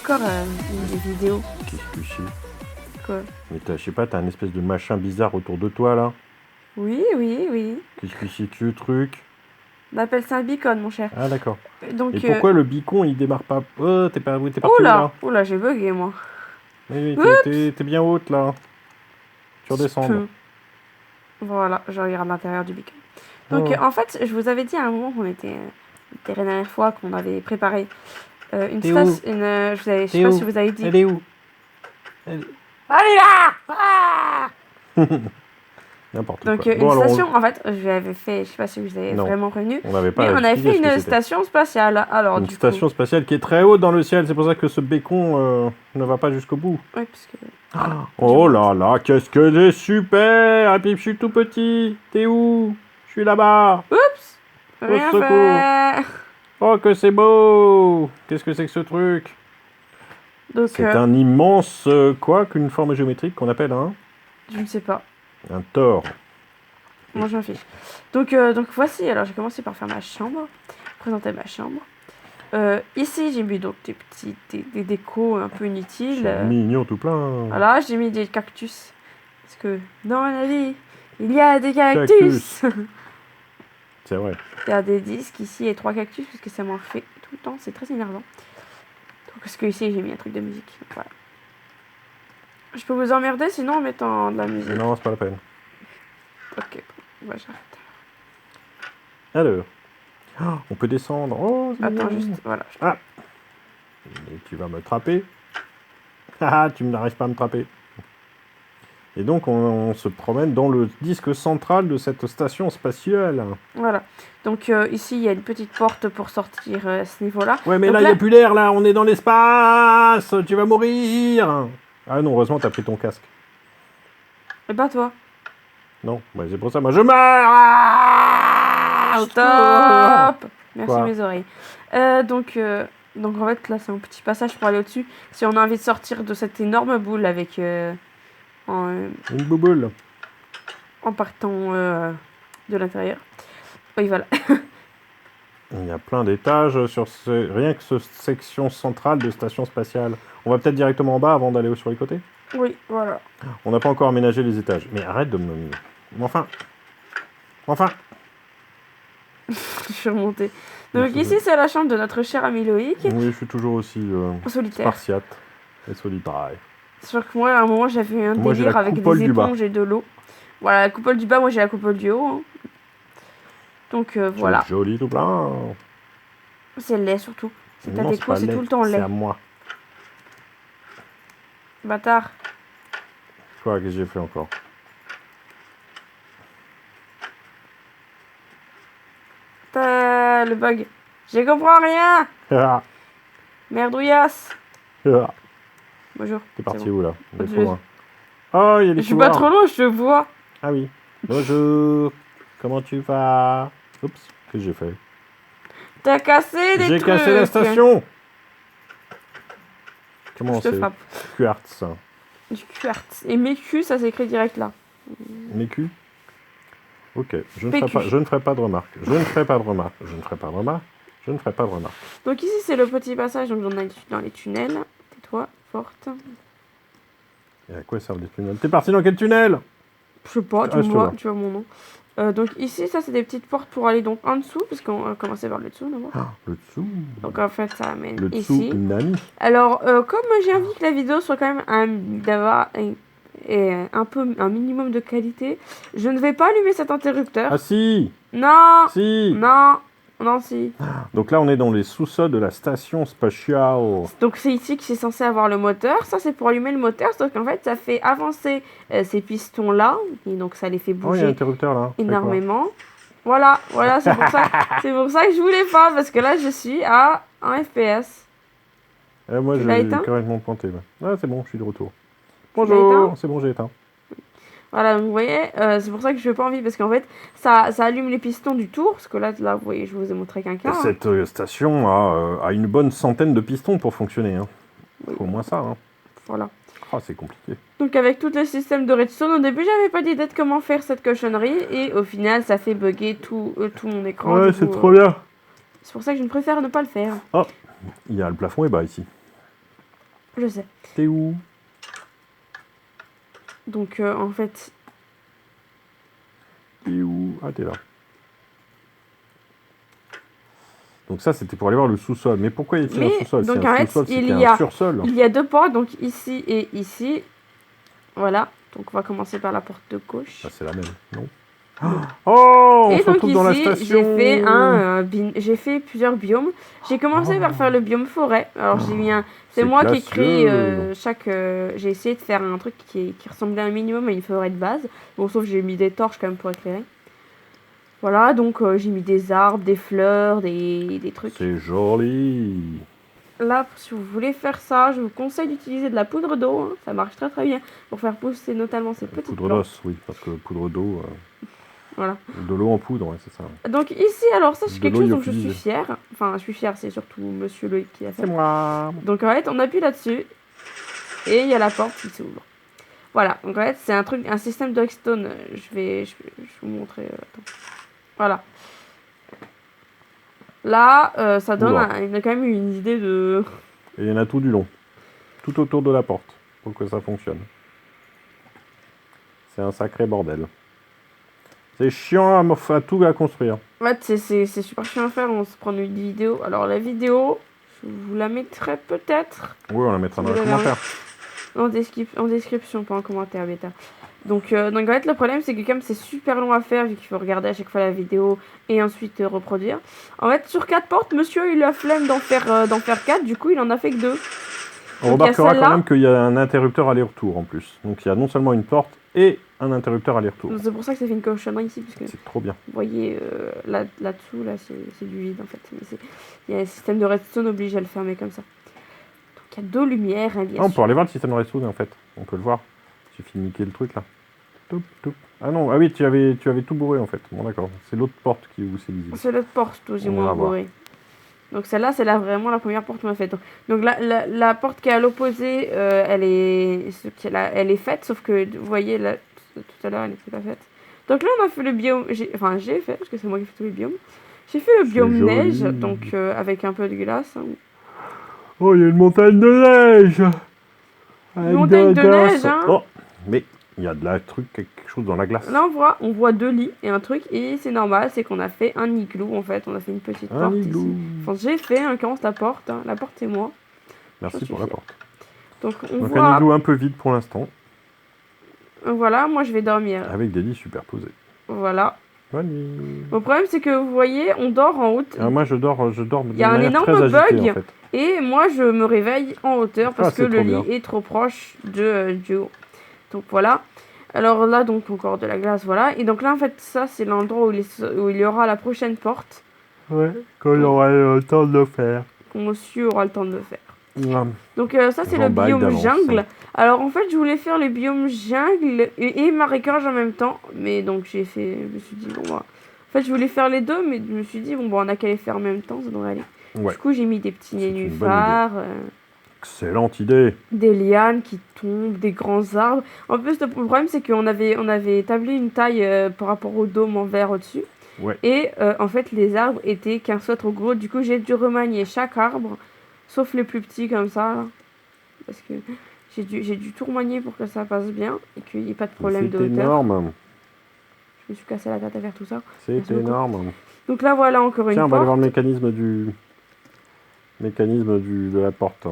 encore des vidéos. Qu'est-ce que c'est? Quoi? Mais je sais pas, t'as un espèce de machin bizarre autour de toi là. Oui. Qu'est-ce que c'est que ce truc? On appelle ça un beacon, mon cher. Ah d'accord. Donc, Et pourquoi le beacon il démarre pas? Oh, t'es parti où là? Oula, j'ai bugué, moi. Oui, Oups. t'es bien haute là. Tu redescends. Voilà, je regarde l'intérieur du beacon. Donc, Oh. en fait, je vous avais dit à un moment qu'on était... la dernière fois qu'on avait préparé une station... je sais pas si vous avez dit... Elle est où? Allez là ah. N'importe quoi. Donc, une station, en fait, je l'avais fait... Je sais pas si vous avez vraiment revenu. On n'avait pas mais on avait expliqué fait ce que une c'était. station spatiale. Alors, Une station spatiale qui est très haute dans le ciel. C'est pour ça que ce bécon ne va pas jusqu'au bout. Oui, parce que... Oh là là, qu'est-ce que c'est super! Ah, puis je suis tout petit. T'es où? Je suis là-bas. Oups! Au Rien secours. fait. Oh, que c'est beau! Qu'est-ce que c'est que ce truc? Donc, C'est un immense quoi qu'une forme géométrique qu'on appelle un... je ne sais pas. Un tore. Moi, je m'en fiche. Donc voici. Alors, j'ai commencé par faire ma chambre. Présenter ma chambre. Ici, j'ai mis donc des décos un peu inutiles. C'est mignon tout plein. Voilà, j'ai mis des cactus. Parce que dans la vie, il y a des cactus. C'est vrai. Il y a des disques ici et 3 cactus parce que ça m'en fait tout le temps. C'est très énervant. Donc, parce que ici, j'ai mis un truc de musique. Donc, voilà. Je peux vous emmerder sinon en mettant de la musique. Non, c'est pas la peine. Ok, bon, j'arrête. Alors. Oh, on peut descendre. Oh, Attends, juste, voilà. Ah. Et tu vas me trapper. Ah, tu n'arrives pas à me trapper. Et donc, on se promène dans le disque central de cette station spatiale. Voilà. Donc, ici, il y a une petite porte pour sortir à ce niveau-là. Ouais, mais donc là, il n'y a plus l'air, là. On est dans l'espace. Tu vas mourir. Ah non, heureusement, t'as pris ton casque. Et pas toi. Non, bah, c'est pour ça, moi, je meurs. Ah, Stop. Merci Quoi? mes oreilles. Donc, en fait, là, c'est un petit passage pour aller au-dessus. Si on a envie de sortir de cette énorme boule avec... Une bouboule. En partant de l'intérieur. Oui, voilà. Il y a plein d'étages sur rien que cette section centrale de station spatiale. On va peut-être directement en bas avant d'aller sur les côtés? Oui, voilà. On n'a pas encore aménagé les étages. Mais arrête de me... Enfin. Je suis remontée. Donc ici, c'est la chambre de notre cher ami Loïc. Oui, je suis toujours aussi solitaire. spartiate et solitaire. C'est sûr que moi, à un moment, j'avais un délire avec des éponges et de l'eau. Voilà, la coupole du bas, moi j'ai la coupole du haut. Hein. Donc voilà. C'est joli tout plein. C'est laid surtout. C'est ta Non, déco, c'est tout le temps laid. C'est à moi. Bâtard. Quoi, qu'est-ce que j'ai fait encore? Le bug. J'y comprends rien. Ah. Merdouillasse. Ah. Bonjour. T'es parti bon. où là? On est trop loin. Oh, il y a des Je suis pas trop loin, je te vois. Ah oui. Bonjour. Comment tu vas? Oups, qu'est-ce que j'ai fait? T'as cassé des trucs. J'ai cassé la station. Comment c'est? Quartz. Du quartz. Et mes culs, ça s'écrit direct là. Mes culs? Ok, je ne ferai pas de remarques. Je ne ferai pas de remarques. Je ne ferai pas de remarques. Je ne ferai pas de remarques. Donc ici, c'est le petit passage donc on a dans les tunnels. Tais-toi, forte. Et à quoi servent les tunnels? T'es parti dans quel tunnel? Je sais pas, tu vois mon nom. Donc ici, ça c'est des petites portes pour aller donc en dessous, parce qu'on va commencer par le dessous d'abord. Ah, le dessous. Donc en fait, ça amène le ici. Nani. Alors, comme j'ai envie que la vidéo soit quand même d'avoir un minimum de qualité, je ne vais pas allumer cet interrupteur. Ah si. Non. Si. Non, si. Donc là, on est dans les sous-sols de la station spatiale. Donc c'est ici que c'est censé avoir le moteur. Ça, c'est pour allumer le moteur. Donc en fait, ça fait avancer ces pistons-là. Et donc ça les fait bouger il y a un interrupteur, là. énormément. Voilà, c'est pour ça. C'est pour ça que je voulais pas. Parce que là, je suis à 1 FPS. Moi, j'ai correctement pointé. Ah, c'est bon, je suis de retour. Bonjour, c'est bon, j'ai éteint. Voilà, vous voyez, c'est pour ça que je n'ai pas envie, parce qu'en fait, ça allume les pistons du tour, parce que là, vous voyez, je vous ai montré qu'un cas. Cette station a une bonne centaine de pistons pour fonctionner. Hein. Oui. Faut au moins ça. Hein. Voilà. Ah, c'est compliqué. Donc avec tout le système de redstone, au début, j'avais pas d'idée de comment faire cette cochonnerie, et au final, ça fait bugger tout mon écran. Ouais, c'est trop bien. C'est pour ça que je ne préfère ne pas le faire. Oh, il y a le plafond est bas ici. Je sais. T'es où? Donc, en fait... T'es où? Ah, t'es là. Donc ça, c'était pour aller voir le sous-sol. Mais pourquoi y a-t-il un Mais, sous-sol? Si donc, un en fait, sous-sol, il c'était y un a... sur-sol. Il y a 2 portes, donc ici et ici. Voilà. Donc, on va commencer par la porte de gauche. Ah, c'est la même, non? Oh, on Et se donc retrouve dans la ici, station. j'ai fait plusieurs biomes. J'ai commencé par faire le biome forêt. Alors j'ai mis c'est C'est moi qui ai créé classieux. chaque. J'ai essayé de faire un truc qui ressemblait un minimum à une forêt de base. Bon, sauf que j'ai mis des torches quand même pour éclairer. Voilà, donc j'ai mis des arbres, des fleurs, des trucs. C'est joli. Là, si vous voulez faire ça, je vous conseille d'utiliser de la poudre d'eau. Hein. Ça marche très très bien pour faire pousser notamment ces petites Poudre plantes. d'os, oui, parce que poudre d'eau, Voilà. de l'eau en poudre, ouais, c'est ça. Donc ici, alors ça c'est De quelque l'eau chose dont je suis lyophilisée. fière. Enfin, je suis fière, c'est surtout Monsieur Loïc qui a fait. C'est moi. Donc en fait, on appuie là-dessus et il y a la porte qui s'ouvre. Voilà. Donc en fait, c'est un système de redstone. Je vais vous montrer. Attends. Voilà. Là, ça donne Oula. quand même une idée de. Et il y en a tout du long. Tout autour de la porte. Pour que ça fonctionne. C'est un sacré bordel. C'est chiant à tout à construire. En fait, c'est super chiant à faire. On se prend une vidéo. Alors la vidéo, je vous la mettrai peut-être Oui, on la mettra si dans vous les l'avez commentaires. en description, pas en commentaire bêta. Donc en fait, le problème, c'est que comme c'est super long à faire, vu qu'il faut regarder à chaque fois la vidéo et ensuite reproduire. En fait, sur 4 portes, monsieur, il a flemme d'en faire 4, du coup, il en a fait que 2. On remarquera quand même qu'il y a un interrupteur aller-retour en plus. Donc il y a non seulement une porte et un interrupteur aller-retour. C'est pour ça que ça fait une cochonnerie ici, puisque c'est trop bien. vous voyez là-dessous, là, c'est du vide en fait. Mais il y a un système de redstone oblige à le fermer comme ça. Donc il y a 2 lumières, hein, bien On sûr. peut aller voir le système de redstone en fait. On peut le voir. Il suffit de niquer le truc là. Toup, toup. Ah non, ah oui, tu avais tout bourré en fait. Bon d'accord, c'est l'autre porte où c'est visible. C'est l'autre porte où j'ai On moins va voir. bourré. Donc celle-là, c'est vraiment la première porte qu'on a faite. Donc la porte qui est à l'opposé, elle est faite, sauf que vous voyez, là, tout à l'heure, elle n'était pas faite. Donc là, on a fait le biome, j'ai fait, parce que c'est moi qui fais tous les biomes. J'ai fait le biome joli. neige, donc avec un peu de glace. Hein. Oh, il y a une montagne de neige. Une montagne de neige, hein. Oh, mais il y a de la quelque chose dans la glace. Là, on voit 2 lits et un truc, et c'est normal, c'est qu'on a fait un igloo, en fait. On a fait une petite porte igloo. ici. Enfin, j'ai fait un commence la porte. Hein. La porte, c'est moi. Merci pour la porte. Donc, Donc un igloo un peu vide pour l'instant. Voilà, moi je vais dormir. Avec des lits superposés. Voilà. Bonne nuit. Le problème, c'est que vous voyez, on dort en haute. Moi, je dors de Il y a un manière énorme très agitée, bug. en fait. Et moi, je me réveille en hauteur parce que le lit est trop proche du haut. Donc voilà. Alors là, donc encore de la glace, voilà. Et donc là, en fait, ça, c'est l'endroit où il y aura la prochaine porte. Ouais, quand il aura le temps de le faire. Quand monsieur aura le temps de le faire. Ouais. Donc ça, c'est le biome jungle. Alors en fait, je voulais faire le biome jungle et marécage en même temps. Mais donc je me suis dit, bon bah... En fait, je voulais faire les deux, mais je me suis dit, bon bah on a qu'à les faire en même temps, ça devrait aller. Ouais. Du coup, j'ai mis des petits nénuphars. Excellente idée. Des lianes qui tombent, des grands arbres. En plus, le problème, c'est qu'on avait établi une taille par rapport au dôme en verre au-dessus. Ouais. Et en fait, les arbres étaient 15 fois trop gros. Du coup, j'ai dû remanier chaque arbre, sauf les plus petits comme ça. Là. Parce que j'ai dû tout remanier pour que ça passe bien et qu'il n'y ait pas de problème de hauteur. C'est énorme. Je me suis cassé la tête à faire tout ça. C'est énorme. Donc là, voilà encore une porte. Tiens, on va aller voir le mécanisme de la porte.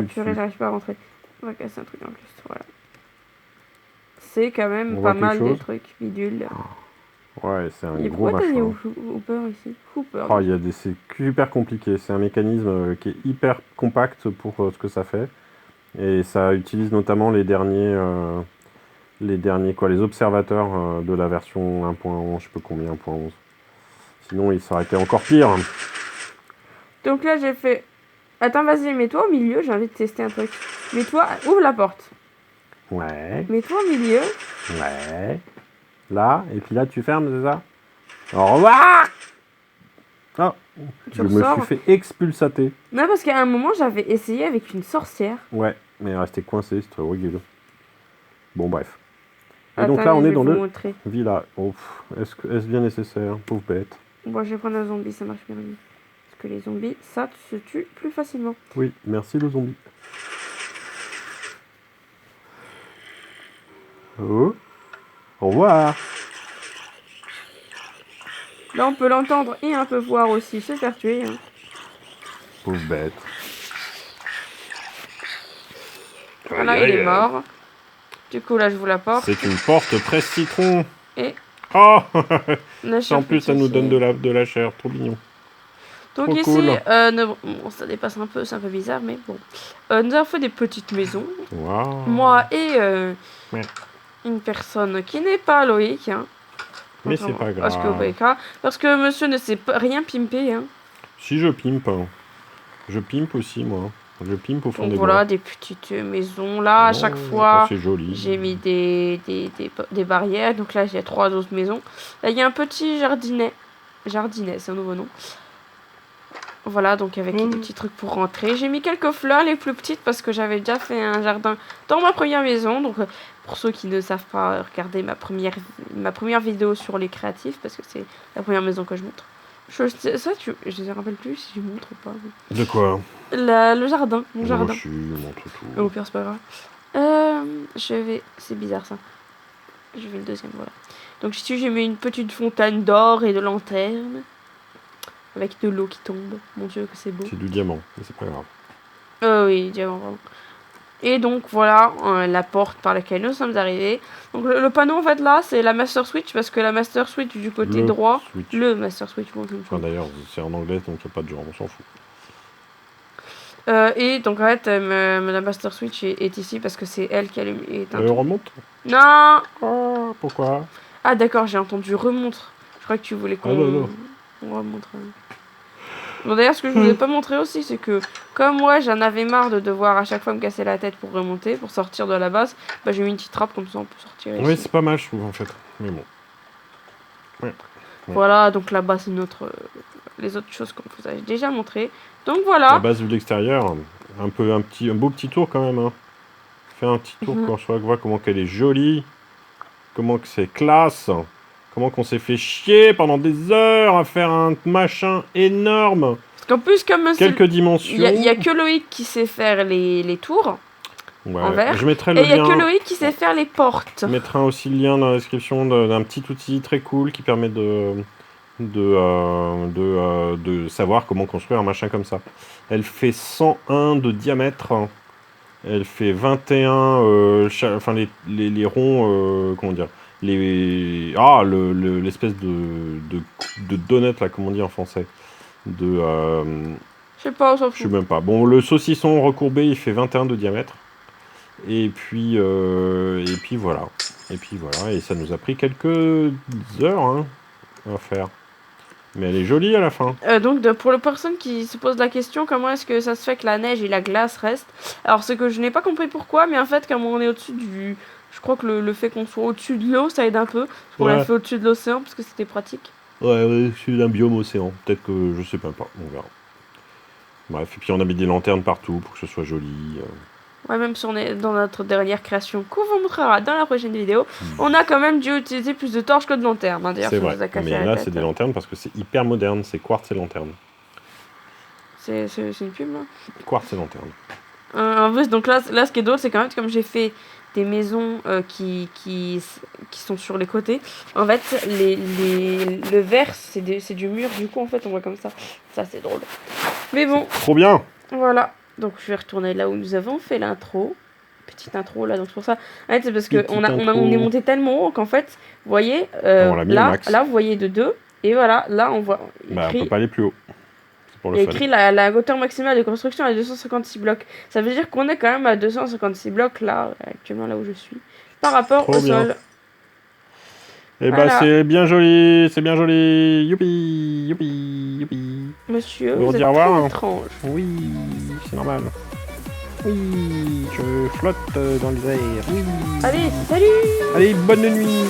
Purée, j'arrive pas à rentrer. On va casser un truc en plus, voilà. C'est quand même on pas mal des trucs bidules. Ouais, c'est un et gros machin. Pourquoi t'as dit Hooper ici? Hooper. Oh, c'est super compliqué. C'est un mécanisme qui est hyper compact pour ce que ça fait. Et ça utilise notamment les derniers les observateurs de la version 1.11, je sais pas combien, 1.11. Sinon, ça aurait été encore pire. Donc là, j'ai fait... Attends, vas-y, mets-toi au milieu, j'ai envie de tester un truc. Mets-toi, ouvre la porte. Ouais. Mets-toi au milieu. Ouais. Là, et puis là, tu fermes, c'est ça? Au revoir! Oh, je me suis fait expulsater. Non, parce qu'à un moment, j'avais essayé avec une sorcière. Ouais, mais elle restait coincée, c'était horrible. Bon, bref. Et attends, donc là, on est dans le villa. Oh, est-ce bien nécessaire? Pauvre bête. Bon, je vais prendre un zombie, ça marche bien. Parce que les zombies, ça se tue plus facilement. Oui, merci le zombie. Oh, au revoir. Là, on peut l'entendre et un peu voir aussi se faire tuer. Hein. Pauvre bête. Voilà, Aïe, il aïe, est mort. Du coup, là, je vous la porte. C'est une porte presse citron. Et Oh la chair en plus, ça nous donne fructifiée. de la chair. Trop mignon. Donc Trop ici, cool. bon, ça dépasse un peu, c'est un peu bizarre, mais bon. Nous avons fait des petites maisons. Waouh. Moi et Ouais. une personne qui n'est pas Loïc. Hein. Mais c'est pas Parce que, grave. parce que monsieur ne sait pas rien pimper. Hein. Si je pimpe. Je pimpe aussi, moi. Je pimpe au fond Donc des voilà, bois. des petites maisons. Là, à Non, chaque fois, c'est joli. j'ai mis des barrières. Donc là, j'ai 3 autres maisons. Là, il y a un petit jardinet. Jardinet, c'est un nouveau nom. Voilà, donc avec des petits trucs pour rentrer. J'ai mis quelques fleurs, les plus petites, parce que j'avais déjà fait un jardin dans ma première maison. Donc, pour ceux qui ne savent pas, regardez ma première vidéo sur les créatifs, parce que c'est la première maison que je montre. Je ne me rappelle plus si je montre ou pas. De quoi? Le jardin, mon Moi, jardin. je suis montre tout. Au pire, c'est pas grave. C'est bizarre ça. Je vais le deuxième, voilà. Donc ici, j'ai mis une petite fontaine d'or et de lanternes. Avec de l'eau qui tombe. Mon dieu, que c'est beau. C'est du diamant, mais c'est pas grave. Oui, diamant, vraiment. Et donc, voilà la porte par laquelle nous sommes arrivés. Donc, le panneau, en fait, là, c'est la Master Switch. Parce que la Master Switch du côté droit. Switch. Le Master Switch, bon, Enfin, d'ailleurs, c'est en anglais, donc il n'y a pas de genre, on s'en fout. et donc, en fait, la Master Switch est ici parce que c'est elle qui est éteinte. Remonte. Non. Ah, pourquoi? Ah, d'accord, j'ai entendu remontre. Je crois que tu voulais qu'on non. remontre. Bon, d'ailleurs, ce que je vous ai pas montré aussi, c'est que comme moi, j'en avais marre de devoir à chaque fois me casser la tête pour remonter, pour sortir de la base, bah, j'ai mis une petite trappe comme ça, on peut sortir ici. Oui, c'est pas mal, je trouve, en fait. Mais bon. Ouais. Voilà, donc là-bas, c'est les autres choses qu'on vous a déjà montré. Donc voilà. La base vue de l'extérieur, un beau petit tour quand même. Hein. Fais un petit tour quand je vois comment qu'elle est jolie, comment que c'est classe, comment qu'on s'est fait chier pendant des heures à faire un machin énorme. Parce qu'en plus, comme quelques dimensions. Il y a que Loïc qui sait faire les tours. Ouais. En verre. Je mettrai le lien. Et il y a que Loïc qui sait faire les portes. Je mettrai aussi le lien dans la description d'un petit outil très cool qui permet de savoir comment construire un machin comme ça. Elle fait 101 de diamètre. Elle fait 21, enfin les ronds, comment dire, l'espèce de donut là, comment on dit en français, je sais pas, on s'en fout. Je sais même pas. Bon, le saucisson recourbé, il fait 21 de diamètre. Et puis voilà. Et ça nous a pris quelques heures hein, à faire. Mais elle est jolie à la fin. Donc pour les personnes qui se posent la question, comment est-ce que ça se fait que la neige et la glace restent? Alors c'est que je n'ai pas compris pourquoi, mais en fait comme on est au-dessus du... Je crois que le fait qu'on soit au-dessus de l'eau, ça aide un peu. On l'a fait au-dessus de l'océan parce que c'était pratique. Ouais, je suis d'un biome océan. Peut-être que je sais pas, on verra. Bref, et puis on a mis des lanternes partout pour que ce soit joli. Ouais, même si on est dans notre dernière création qu'on vous montrera dans la prochaine vidéo, on a quand même dû utiliser plus de torches que de lanternes. Hein, c'est vrai, mais là c'est des lanternes parce que c'est hyper moderne, c'est quartz et lanterne. C'est une pub là. Quartz et lanterne. En plus, donc là ce qui est drôle, c'est quand même comme j'ai fait des maisons qui sont sur les côtés. En fait, le vert, c'est du mur, du coup en fait on voit comme ça. Ça c'est drôle. Mais bon. Trop bien. Voilà. Donc je vais retourner là où nous avons fait l'intro. Petite intro là, donc c'est pour ça. En fait, c'est parce que on est monté tellement haut qu'en fait, vous voyez, là vous voyez de 2. Et voilà, là on voit. On peut pas aller plus haut. Il y a écrit la hauteur maximale de construction à 256 blocs. Ça veut dire qu'on est quand même à 256 blocs là, actuellement là où je suis. Par rapport au sol. Et voilà. C'est bien joli, c'est bien joli. Youpi, youpi, youpi. Monsieur, vous êtes dire au revoir. Étrange. Oui, c'est normal. Oui, je flotte dans les airs. Oui. Allez, salut. Allez, bonne nuit.